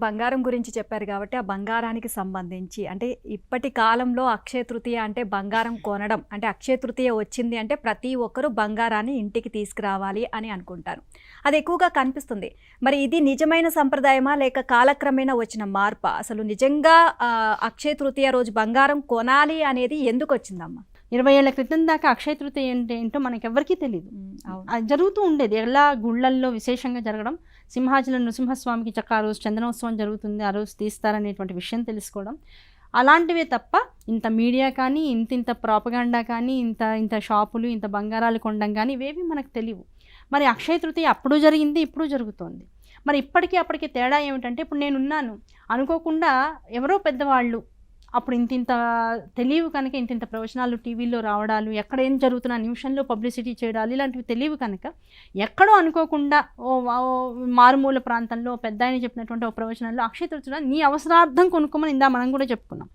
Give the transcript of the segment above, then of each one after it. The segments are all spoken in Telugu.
బంగారం గురించి చెప్పారు కాబట్టి ఆ బంగారానికి సంబంధించి అంటే ఇప్పటి కాలంలో అక్షయ తృతీయ అంటే బంగారం కొనడం అంటే అక్షయ తృతీయ వచ్చింది అంటే ప్రతి ఒక్కరూ బంగారాన్ని ఇంటికి తీసుకురావాలి అని అనుకుంటారు. అది ఎక్కువగా కనిపిస్తుంది. మరి ఇది నిజమైన సంప్రదాయమా లేక కాలక్రమేణా వచ్చిన మార్పా? అసలు నిజంగా అక్షయ తృతీయ రోజు బంగారం కొనాలి అనేది ఎందుకు వచ్చిందమ్మా? 20 ఏళ్ల క్రితం దాకా అక్షయ తృతీయ అంటే ఏంటో మనకెవ్వరికీ తెలియదు. అది జరుగుతూ ఉండేది ఎలా గుళ్ళల్లో విశేషంగా జరగడం, సింహాచలం నృసింహస్వామికి చక్క ఆ రోజు చందనోత్సవం జరుగుతుంది, ఆ రోజు తీస్తారనేటువంటి విషయం తెలుసుకోవడం, అలాంటివే తప్ప ఇంత మీడియా కానీ ఇంత ప్రాపగాండా కానీ ఇంత షాపులు ఇంత బంగారాలు కొనడం కానీ ఇవేవి మనకు తెలియవు. మరి అక్షయ తృతీయ అప్పుడు జరిగింది, ఇప్పుడు జరుగుతోంది. మరి ఇప్పటికీ అప్పటికి తేడా ఏమిటంటే, ఇప్పుడు నేనున్నాను అనుకోకుండా ఎవరో పెద్దవాళ్ళు అప్పుడు ఇంత తెలియవు కనుక ఇంత ప్రవచనాలు టీవీలో రావడాలు, ఎక్కడ ఏం జరుగుతున్న నిమిషంలో పబ్లిసిటీ చేయడాలు ఇలాంటివి తెలియవు కనుక ఎక్కడో అనుకోకుండా మారుమూల ప్రాంతంలో పెద్ద ఆయన చెప్పినటువంటి ఓ ప్రవచనాల్లో అక్షయ తృతీయ నీ అవసరార్థం కొనుక్కోమని మనం కూడా చెప్పుకున్నాం.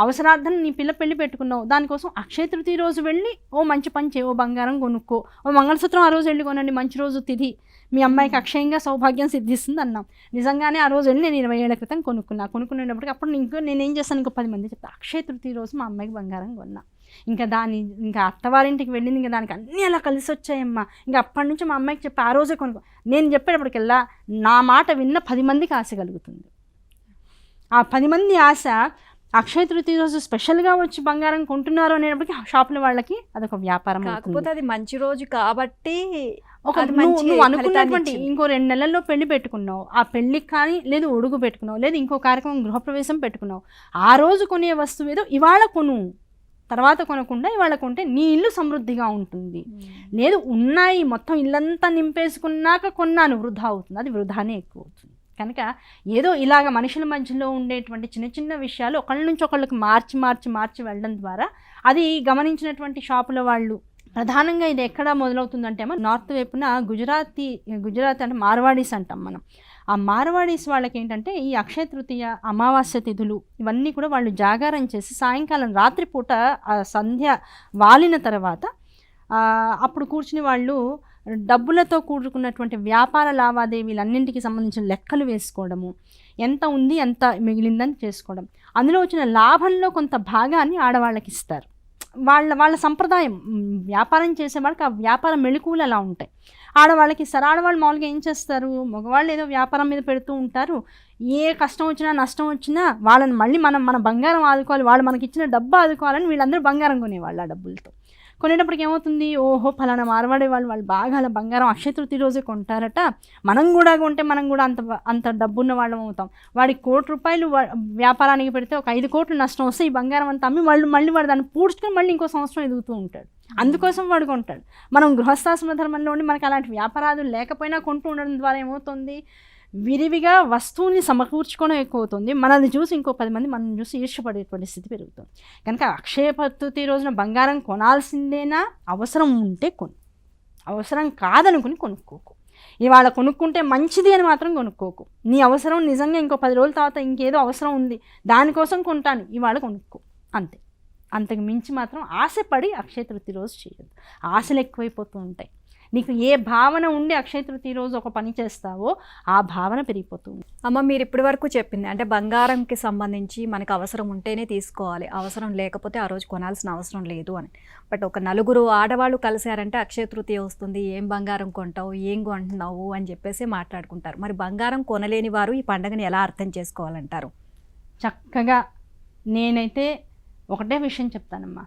అవసరార్థం నీ పిల్ల పెళ్లి పెట్టుకున్నావు, దానికోసం అక్షయ తృతీయ రోజు వెళ్ళి ఓ మంచి పంచే ఓ బంగారం కొనుక్కో, ఓ మంగళసూత్రం ఆ రోజు వెళ్ళి కొనండి, మంచి రోజు తిథి, మీ అమ్మాయికి అక్షయంగా సౌభాగ్యం సిద్ధిస్తుంది అన్నాం. నిజంగానే ఆ రోజు వెళ్ళి నేను 20 ఏళ్ల క్రితం కొనుక్కునేటప్పటికి అప్పుడు నేనేం చేస్తాను, ఇంకో 10 మంది చెప్తాను అక్షయ తృతీయ రోజు మా అమ్మాయికి బంగారం కొన్నా. ఇంకా అత్తవారింటికి వెళ్ళింది, ఇంకా దానికి అన్నీ అలా కలిసి వచ్చాయమ్మా. ఇంకా అప్పటి నుంచి మా అమ్మాయికి చెప్పి ఆ రోజే కొనుక్కో. నేను చెప్పేటప్పటికెల్లా నా మాట విన్న 10 మందికి ఆశ కలుగుతుంది. ఆ 10 మంది ఆశ అక్షయ తృతీయ రోజు స్పెషల్గా వచ్చి బంగారం కొంటున్నారు అనేటప్పటికి షాపుల వాళ్ళకి అదొక వ్యాపారం. కాకపోతే అది మంచి రోజు కాబట్టి నువ్వు అనుకున్నటువంటి ఇంకో 2 నెలల్లో పెళ్లి పెట్టుకున్నావు, ఆ పెళ్లికి కానీ లేదు ఒడుగు పెట్టుకున్నావు, లేదు ఇంకో కార్యక్రమం గృహప్రవేశం పెట్టుకున్నావు, ఆ రోజు కొనే వస్తువు ఏదో ఇవాళ కొను, తర్వాత కొనకుండా ఇవాళ కొంటే నీ ఇల్లు సమృద్ధిగా ఉంటుంది. లేదు ఉన్నాయి మొత్తం ఇల్లంతా నింపేసుకున్నాక కొన్నాను వృధా అవుతుంది, అది వృధానే ఎక్కువ అవుతుంది. కనుక ఏదో ఇలాగ మనుషుల మధ్యలో ఉండేటువంటి చిన్న చిన్న విషయాలు ఒకళ్ళ నుంచి ఒకళ్ళకి మార్చి వెళ్ళడం ద్వారా అది గమనించినటువంటి షాపుల వాళ్ళు ప్రధానంగా ఇది ఎక్కడ మొదలవుతుందంటే నార్త్ వైపున గుజరాత్ అంటే మార్వాడీస్ అంటాం మనం. ఆ మార్వాడీస్ వాళ్ళకి ఏంటంటే ఈ అక్షయ తృతీయ అమావాస్య తిథులు ఇవన్నీ కూడా వాళ్ళు జాగారం చేసి సాయంకాలం రాత్రిపూట సంధ్య వాలిన తర్వాత అప్పుడు కూర్చుని వాళ్ళు డబ్బులతో కూడుకున్నటువంటి వ్యాపార లావాదేవీలన్నింటికి సంబంధించిన లెక్కలు వేసుకోవడము, ఎంత ఉంది ఎంత మిగిలిందని చేసుకోవడం, అందులో వచ్చిన లాభంలో కొంత భాగాన్ని ఆడవాళ్ళకి ఇస్తారు. వాళ్ళ సంప్రదాయం. వ్యాపారం చేసేవాళ్ళకి ఆ వ్యాపార మెళుకువలు అలా ఉంటాయి, ఆడవాళ్ళకి ఇస్తారు. ఆడవాళ్ళు మామూలుగా ఏం చేస్తారు, మగవాళ్ళు ఏదో వ్యాపారం మీద పెడుతూ ఉంటారు, ఏ కష్టం వచ్చినా నష్టం వచ్చినా వాళ్ళని మళ్ళీ మన బంగారం ఆదుకోవాలి, వాళ్ళు మనకి ఇచ్చిన డబ్బు ఆదుకోవాలని వీళ్ళందరూ బంగారం కొనేవాళ్ళు. ఆ డబ్బులతో కొనేటప్పటికి ఏమవుతుంది, ఓహో ఫలానా మారవాడే వాళ్ళు బాగా అలా బంగారం అక్షయ తృతీయ రోజే కొంటారట, మనం కూడా కొంటే మనం కూడా అంత డబ్బున్న వాళ్ళం అవుతాం. వాడికి ₹1,00,00,000 వ్యాపారానికి పెడితే ఒక 5 కోట్లు నష్టం వస్తే ఈ బంగారం అంతా అమ్మి మళ్ళీ వాడు దాన్ని పూడ్చుకొని మళ్ళీ ఇంకో సంవత్సరం ఎదుగుతూ ఉంటాడు. అందుకోసం వాడు కొంటాడు. మనం గృహస్థాశ్రమ ధర్మంలో ఉండి మనకి అలాంటి వ్యాపారాలు లేకపోయినా కొంటూ ఉండడం ద్వారా ఏమవుతుంది, విరివిగా వస్తువుని సమకూర్చుకోవడం ఎక్కువ అవుతుంది. మనల్ని చూసి ఇంకో 10 మంది మనం చూసి ఈర్ష్యపడేటువంటి స్థితి పెరుగుతుంది. కనుక అక్షయ తృతీయ రోజున బంగారం కొనాల్సిందేనా, అవసరం ఉంటే కొను, అవసరం కాదనుకుని కొనుక్కోకు. ఇవాళ కొనుక్కుంటే మంచిది అని మాత్రం కొనుక్కోకు. నీ అవసరం నిజంగా ఇంకో 10 రోజుల తర్వాత ఇంకేదో అవసరం ఉంది దానికోసం కొంటాను, ఇవాళ కొనుక్కో అంతే. అంతకు మించి మాత్రం ఆశపడి అక్షయ తృతీయ రోజు చేయదు. ఆశలు ఎక్కువైపోతూ ఉంటాయి. నీకు ఏ భావన ఉండి అక్షయ తృతీయ రోజు ఒక పని చేస్తావో ఆ భావన పెరిగిపోతుంది. అమ్మ, మీరు ఇప్పటి వరకు చెప్పింది అంటే బంగారంకి సంబంధించి మనకు అవసరం ఉంటేనే తీసుకోవాలి, అవసరం లేకపోతే ఆ రోజు కొనాల్సిన అవసరం లేదు అని. బట్ ఒక నలుగురు ఆడవాళ్ళు కలిశారంటే అక్షయ తృతీయ వస్తుంది, ఏం బంగారం కొంటావు, ఏం కొంటున్నావు అని చెప్పేసి మాట్లాడుకుంటారు. మరి బంగారం కొనలేని వారు ఈ పండుగని ఎలా అర్థం చేసుకోవాలంటారు? చక్కగా నేనైతే ఒకటే విషయం చెప్తానమ్మా,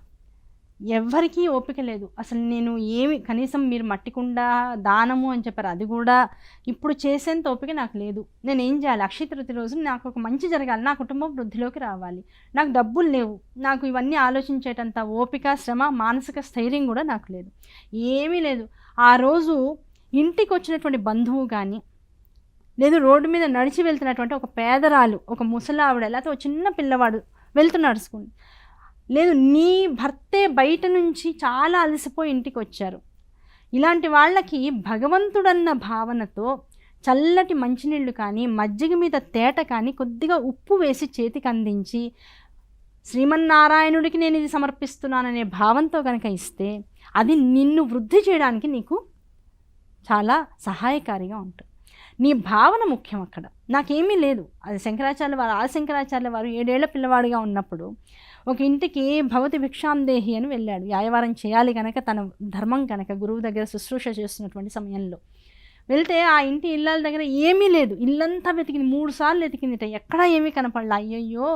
ఎవ్వరికీ ఓపిక లేదు అసలు. నేను కనీసం మీరు మట్టికుండ దానము అని చెప్పారు, అది కూడా ఇప్పుడు చేసేంత ఓపిక నాకు లేదు. నేను ఏం చేయాలి, అక్షయ తృతీయ రోజు నాకు ఒక మంచి జరగాలి, నా కుటుంబం వృద్ధిలోకి రావాలి, నాకు డబ్బులు లేవు, నాకు ఇవన్నీ ఆలోచించేటంత ఓపిక శ్రమ మానసిక స్థైర్యం కూడా నాకు లేదు, ఏమీ లేదు. ఆ రోజు ఇంటికి వచ్చినటువంటి బంధువు కానీ, లేదు రోడ్డు మీద నడిచి వెళ్తున్నటువంటి ఒక పేదరాలు, ఒక ముసలావిడ, లేకపోతే ఒక చిన్న పిల్లవాడు వెళ్తున్నాడు స్కూల్, లేదు నీ భర్తే బయట నుంచి చాలా అలసిపోయి ఇంటికి వచ్చారు, ఇలాంటి వాళ్ళకి భగవంతుడన్న భావనతో చల్లటి మంచినీళ్ళు కానీ మజ్జిగ మీద తేట కానీ కొద్దిగా ఉప్పు వేసి చేతికి అందించి శ్రీమన్నారాయణుడికి నేను ఇది సమర్పిస్తున్నాననే భావంతో కనుక ఇస్తే అది నిన్ను వృద్ధి చేయడానికి నీకు చాలా సహాయకారిగా ఉంటుంది. నీ భావన ముఖ్యం అక్కడ. నాకేమీ లేదు. అది శంకరాచార్య వారు, శంకరాచార్య వారు 7 ఏళ్ల పిల్లవాడిగా ఉన్నప్పుడు ఒక ఇంటికి భవతి భిక్షాందేహి అని వెళ్ళాడు. యాయవారం చేయాలి కనుక, తన ధర్మం కనుక, గురువు దగ్గర శుశ్రూష చేస్తున్నటువంటి సమయంలో వెళ్తే ఆ ఇంటి ఇళ్ళ దగ్గర ఏమీ లేదు. ఇల్లంతా వెతికింది, 3 సార్లు వెతికిందిట, ఎక్కడా ఏమీ కనపడలా. అయ్యయ్యో,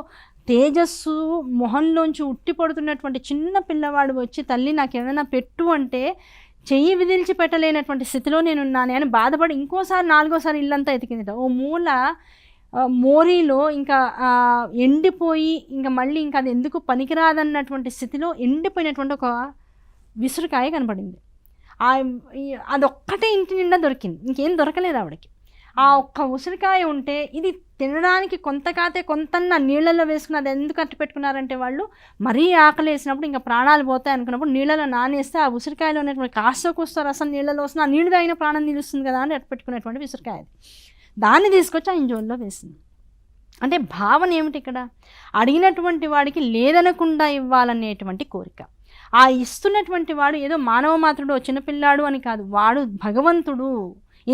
తేజస్సు మొహంలోంచి ఉట్టి పడుతున్నటువంటి చిన్న పిల్లవాడు వచ్చి తల్లి నాకు ఏమైనా పెట్టు అంటే చెయ్యి విదిల్చి పెట్టలేనటువంటి స్థితిలో నేనున్నాను అని బాధపడి ఇంకోసారి 4వ సారి ఇల్లంతా ఎతికిందిట. ఓ మూల మోరీలో ఇంకా ఎండిపోయి ఇంకా మళ్ళీ ఇంకా అది ఎందుకు పనికిరాదన్నటువంటి స్థితిలో ఎండిపోయినటువంటి ఒక విసురుకాయ కనపడింది. అదొక్కటే ఇంటి నిండా దొరికింది, ఇంకేం దొరకలేదు ఆవిడకి. ఆ ఒక్క ఉసిరికాయ ఉంటే ఇది తినడానికి కొంత కాతే కొంతన్న నీళ్ళల్లో వేసుకుని, అది ఎందుకు అట్టు పెట్టుకున్నారంటే వాళ్ళు మరీ ఆకలి వేసినప్పుడు ఇంకా ప్రాణాలు పోతాయి అనుకున్నప్పుడు నీళ్ళలో నానేస్తే ఆ ఉసిరికాయలో ఉన్నటువంటి కాస్త కూస్త రసం నీళ్ళలో వస్తుంది, ఆ నీళ్ళు తాగిన ప్రాణం నిలుస్తుంది కదా అని అట్టు పెట్టుకునేటువంటి ఉసిరికాయ. దాన్ని తీసుకొచ్చి ఆయన జోల్లో వేసింది. అంటే భావన ఏమిటి ఇక్కడ? అడిగినటువంటి వాడికి లేదనకుండా ఇవ్వాలనేటువంటి కోరిక. ఆ ఇస్తున్నటువంటి వాడు ఏదో మానవ మాత్రుడు, చిన్నపిల్లాడు అని కాదు, వాడు భగవంతుడు.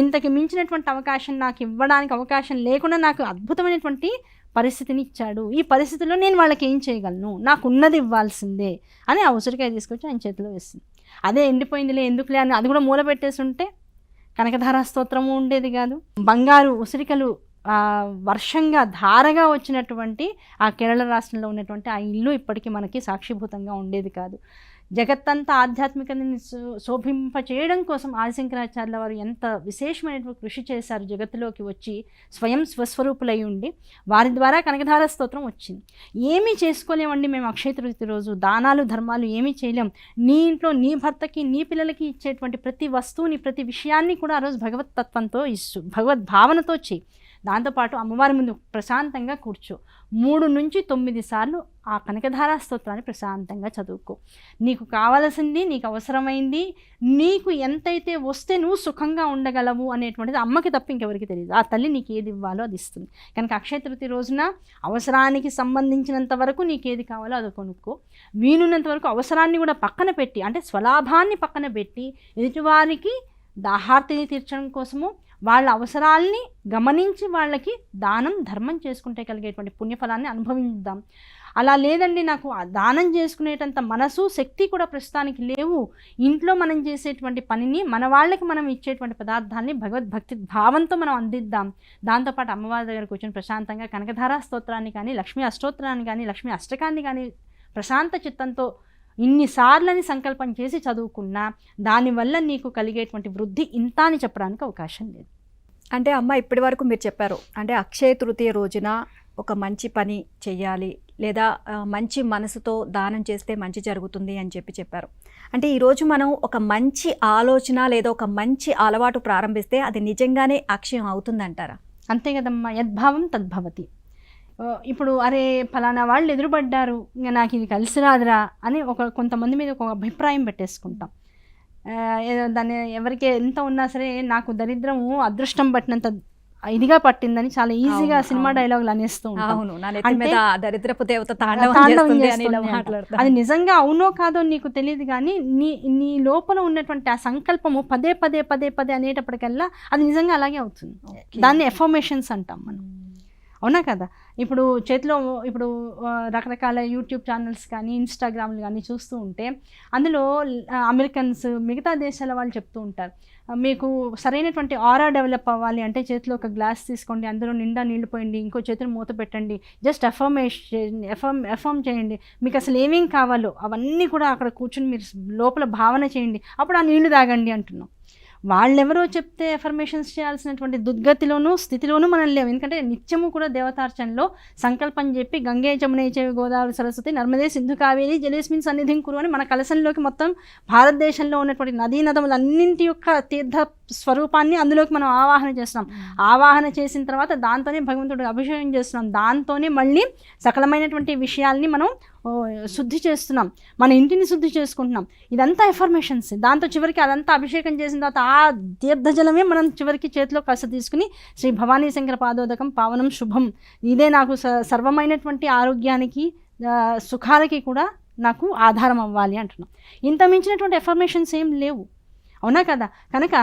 ఇంతకు మించినటువంటి అవకాశం నాకు ఇవ్వడానికి అవకాశం లేకుండా నాకు అద్భుతమైనటువంటి పరిస్థితిని ఇచ్చాడు. ఈ పరిస్థితిలో నేను వాళ్ళకి ఏం చేయగలను, నాకు ఉన్నది ఇవ్వాల్సిందే అని ఆ ఉసిరికాయ తీసుకొచ్చి ఆయన చేతిలో వేసింది. అదే ఎండిపోయిందిలే ఎందుకులే అని అది కూడా మూల పెట్టేసి ఉంటే కనకధారా స్తోత్రము ఉండేది కాదు. బంగారు ఉసిరికలు వర్షంగా ధారగా వచ్చినటువంటి ఆ కేరళ రాష్ట్రంలో ఉన్నటువంటి ఆ ఇల్లు ఇప్పటికీ మనకి సాక్షిభూతంగా ఉండేది కాదు. జగత్తంతా ఆధ్యాత్మికతని శోభింప చేయడం కోసం ఆదిశంకరాచార్యుల వారు ఎంత విశేషమైనటువంటి కృషి చేశారు. జగత్తులోకి వచ్చి స్వయం స్వస్వరూపులై ఉండి వారి ద్వారా కనకధార స్తోత్రం వచ్చింది. ఏమీ చేసుకోలేమండి మేము అక్షయ తృతీయ రోజు, దానాలు ధర్మాలు ఏమీ చేయలేం. నీ ఇంట్లో నీ భర్తకి నీ పిల్లలకి ఇచ్చేటువంటి ప్రతి వస్తువుని ప్రతి విషయాన్ని కూడా ఆ రోజు భగవత్ తత్వంతో ఇస్తూ భగవద్ భావనతో చేయి. దాంతోపాటు అమ్మవారి ముందు ప్రశాంతంగా కూర్చో. 3 నుంచి 9 సార్లు ఆ కనకధారా స్తోత్రాన్ని ప్రశాంతంగా చదువుకో. నీకు కావలసింది, నీకు అవసరమైంది, నీకు ఎంతైతే వస్తే నువ్వు సుఖంగా ఉండగలవు అనేటువంటిది అమ్మకి తప్ప ఇంకెవరికి తెలియదు. ఆ తల్లి నీకు ఏది ఇవ్వాలో అది ఇస్తుంది. కనుక అక్షయ తృతీయ రోజున అవసరానికి సంబంధించినంత వరకు నీకు ఏది కావాలో అది కొనుక్కో. వీలున్నంత వరకు అవసరాన్ని కూడా పక్కన పెట్టి, అంటే స్వలాభాన్ని పక్కన పెట్టి ఎదుటివారికి దాహార్తిని తీర్చడం కోసము వాళ్ళ అవసరాల్ని గమనించి వాళ్ళకి దానం ధర్మం చేసుకుంటే కలిగేటువంటి పుణ్యఫలాన్ని అనుభవిద్దాం. అలా లేదండి, నాకు దానం చేసుకునేటంత మనసు శక్తి కూడా ప్రస్తుతానికి లేవు, ఇంట్లో మనం చేసేటువంటి పనిని మన వాళ్ళకి మనం ఇచ్చేటువంటి పదార్థాన్ని భగవద్భక్తి భావంతో మనం అందిద్దాం. దాంతోపాటు అమ్మవారి దగ్గరకు కూర్చొని ప్రశాంతంగా కనకధారా స్తోత్రాన్ని కానీ, లక్ష్మీ అష్టోత్తరాన్ని కానీ, లక్ష్మీ అష్టకాన్ని కానీ ప్రశాంత చిత్తంతో ఇన్నిసార్లని సంకల్పం చేసి చదువుకున్నా దానివల్ల నీకు కలిగేటువంటి వృద్ధి ఇంత అని చెప్పడానికి అవకాశం లేదు. అంటే అమ్మ ఇప్పటి వరకు మీరు చెప్పారు, అంటే అక్షయ తృతీయ రోజున ఒక మంచి పని చెయ్యాలి, లేదా మంచి మనసుతో దానం చేస్తే మంచి జరుగుతుంది అని చెప్పారు. అంటే ఈరోజు మనం ఒక మంచి ఆలోచన లేదా ఒక మంచి అలవాటు ప్రారంభిస్తే అది నిజంగానే అక్షయం అవుతుందంటారా? అంతే కదమ్మా, యద్భావం తద్భవతి. ఇప్పుడు అరే ఫలానా వాళ్ళు ఎదురుపడ్డారు, ఇంకా నాకు ఇది కలిసి రాదురా అని కొంతమంది మీద ఒక అభిప్రాయం పెట్టేసుకుంటాం. దాన్ని ఎవరికి ఎంత ఉన్నా సరే నాకు దరిద్రము అదృష్టం పట్టినంత ఇదిగా పట్టిందని చాలా ఈజీగా సినిమా డైలాగులు అనేస్తూ ఉంటాం. అది నిజంగా అవునో కాదో నీకు తెలియదు, కానీ నీ లోపల ఉన్నటువంటి ఆ సంకల్పము పదే పదే పదే పదే అనేటప్పటికల్లా అది నిజంగా అలాగే అవుతుంది. దాన్ని ఎఫర్మేషన్స్ అంటాం మనం, అవునా కదా? ఇప్పుడు చేతిలో ఇప్పుడు రకరకాల యూట్యూబ్ ఛానల్స్ కానీ ఇన్స్టాగ్రామ్లు కానీ చూస్తూ ఉంటే అందులో అమెరికన్స్ మిగతా దేశాల వాళ్ళు చెప్తూ ఉంటారు, మీకు సరైనటువంటి ఆరా డెవలప్ అవ్వాలి అంటే చేతిలో ఒక గ్లాస్ తీసుకోండి, అందులో నిండా నీళ్లు పోయండి, ఇంకో చేతిని మూత పెట్టండి, జస్ట్ ఎఫర్మ్ చేయండి, మీకు అసలు ఏమేం కావాలో అవన్నీ కూడా అక్కడ కూర్చొని మీరు లోపల భావన చేయండి, అప్పుడు ఆ నీళ్లు తాగండి అంటున్నాం. వాళ్ళెవరో చెప్తే ఎఫర్మేషన్స్ చేయాల్సినటువంటి దుర్గతిలోనూ స్థితిలోనూ మనం లేవు. ఎందుకంటే నిత్యము కూడా దేవతార్చనలో సంకల్పం చెప్పి గంగే జమునే చైవ గోదావరి సరస్వతి నర్మదే సింధు కావేరి జలేస్మిన్ సన్నిధిం కురు అని మన కలశంలోకి మొత్తం భారతదేశంలో ఉన్నటువంటి నదీ నదములన్నింటి యొక్క తీర్థ స్వరూపాన్ని అందులోకి మనం ఆవాహన చేస్తున్నాం. ఆవాహన చేసిన తర్వాత దాంతోనే భగవంతుడికి అభిషేకం చేస్తున్నాం, దాంతోనే మళ్ళీ సకలమైనటువంటి విషయాల్ని మనం శుద్ధి చేస్తున్నాం, మన ఇంటిని శుద్ధి చేసుకుంటున్నాం. ఇదంతా ఎఫర్మేషన్స్. దాంతో చివరికి అదంతా అభిషేకం చేసిన తర్వాత ఆ తీర్థజలమే మనం చివరికి చేతిలో కస తీసుకుని శ్రీ భవానీ శంకర పాదోదకం పావనం శుభం, ఇదే నాకు సర్వమైనటువంటి ఆరోగ్యానికి సుఖాలకి కూడా నాకు ఆధారం అవ్వాలి అంటున్నాం. ఇంత మించినటువంటి ఎఫర్మేషన్స్ ఏం లేవు, అవునా కదా? కనుక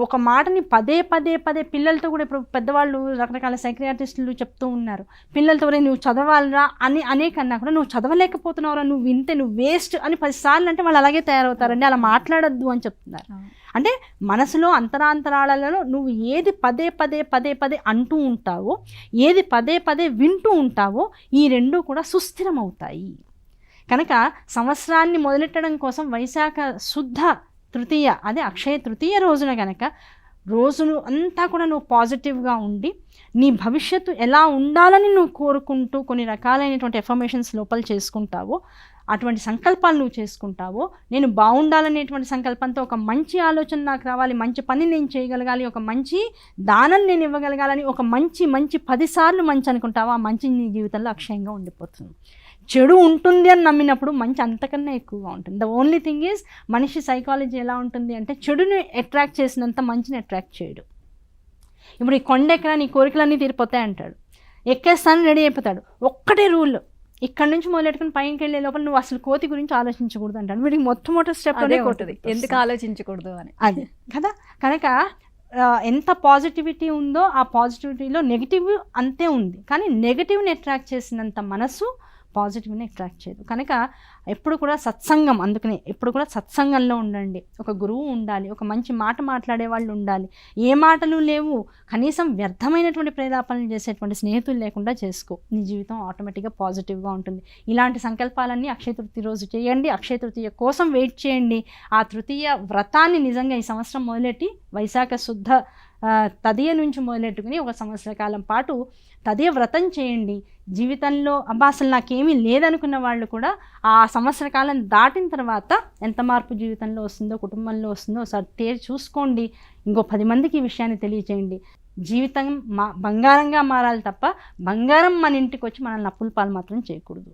ఒక మాటని పదే పదే పదే పిల్లలతో కూడా, ఇప్పుడు పెద్దవాళ్ళు రకరకాల సైక్రియాటిస్టులు చెప్తూ ఉన్నారు, పిల్లలతో నువ్వు చదవాలరా అని అనే కన్నా కూడా నువ్వు చదవలేకపోతున్నావురా, నువ్వు వింటే నువ్వు వేస్ట్ అని 10 సార్లు అంటే వాళ్ళు అలాగే తయారవుతారండి. అలా మాట్లాడొద్దు అని చెప్తున్నారు. అంటే మనసులో అంతరాంతరాలలో నువ్వు ఏది పదే పదే పదే పదే అంటూ ఉంటావో, ఏది పదే పదే వింటూ ఉంటావో, ఈ రెండూ కూడా సుస్థిరం అవుతాయి. కనుక సంవత్సరాన్ని మొదలెట్టడం కోసం వైశాఖ శుద్ధ తృతీయ, అదే అక్షయ తృతీయ రోజున కనుక రోజులు అంతా కూడా నువ్వు పాజిటివ్గా ఉండి నీ భవిష్యత్తు ఎలా ఉండాలని నువ్వు కోరుకుంటూ కొన్ని రకాలైనటువంటి ఎఫర్మేషన్స్ లోపల చేసుకుంటావో, అటువంటి సంకల్పాలు నువ్వు చేసుకుంటావో, నేను బాగుండాలనేటువంటి సంకల్పంతో ఒక మంచి ఆలోచన నాకు రావాలి, మంచి పని నేను చేయగలగాలి, ఒక మంచి దానం నేను ఇవ్వగలగాలని ఒక మంచి 10 సార్లు మంచి అనుకుంటావో, ఆ మంచి నీ జీవితంలో అక్షయంగా ఉండిపోతుంది. చెడు ఉంటుంది అని నమ్మినప్పుడు మంచి అంతకన్నా ఎక్కువగా ఉంటుంది. ద ఓన్లీ థింగ్ ఈజ్ మనిషి సైకాలజీ ఎలా ఉంటుంది అంటే చెడుని అట్రాక్ట్ చేసినంత మంచిని అట్రాక్ట్ చేయడు. ఇప్పుడు ఈ కొండ ఎక్కడ నీ కోరికలన్నీ తీరిపోతాయి అంటాడు, ఎక్కేస్తాను రెడీ అయిపోతాడు. ఒక్కటే రూల్, ఇక్కడ నుంచి మొదలెట్టుకుని పైకి వెళ్ళే లోపల నువ్వు అసలు కోతి గురించి ఆలోచించకూడదు అంటాడు. వీడికి మొట్టమొదటి స్టెప్ కొట్టుది, ఎందుకు ఆలోచించకూడదు అని. అది కదా. కనుక ఎంత పాజిటివిటీ ఉందో ఆ పాజిటివిటీలో నెగిటివ్ అంతే ఉంది. కానీ నెగిటివ్ని అట్రాక్ట్ చేసినంత మనసు పాజిటివ్ని అట్రాక్ట్ చేయదు. కనుక ఎప్పుడు కూడా సత్సంగం, అందుకనే ఎప్పుడు కూడా సత్సంగంలో ఉండండి. ఒక గురువు ఉండాలి, ఒక మంచి మాట మాట్లాడే వాళ్ళు ఉండాలి. ఏ మాటలు లేవు, కనీసం వ్యర్థమైనటువంటి ప్రేలాపనలు చేసేటువంటి స్నేహితులు లేకుండా చేసుకో, నీ జీవితం ఆటోమేటిక్గా పాజిటివ్గా ఉంటుంది. ఇలాంటి సంకల్పాలన్నీ అక్షయ తృతీయ రోజు చేయండి. అక్షయ తృతీయ కోసం వెయిట్ చేయండి. ఆ తృతీయ వ్రతాన్ని నిజంగా ఈ సంవత్సరం మొదలెట్టి వైశాఖ శుద్ధ తదియ నుంచి మొదలెట్టుకుని ఒక సంవత్సర కాలం పాటు తదియ వ్రతం చేయండి. జీవితంలో అబ్బా అసలు నాకేమీ లేదనుకున్న వాళ్ళు కూడా ఆ సంవత్సర కాలం దాటిన తర్వాత ఎంత మార్పు జీవితంలో వస్తుందో, కుటుంబంలో వస్తుందో ఒకసారి చూసుకోండి. ఇంకో 10 మందికి ఈ విషయాన్ని తెలియచేయండి. జీవితం బంగారంగా మారాలి తప్ప బంగారం మన ఇంటికి వచ్చి మనల్ని అప్పుల పాలు మాత్రం చేయకూడదు.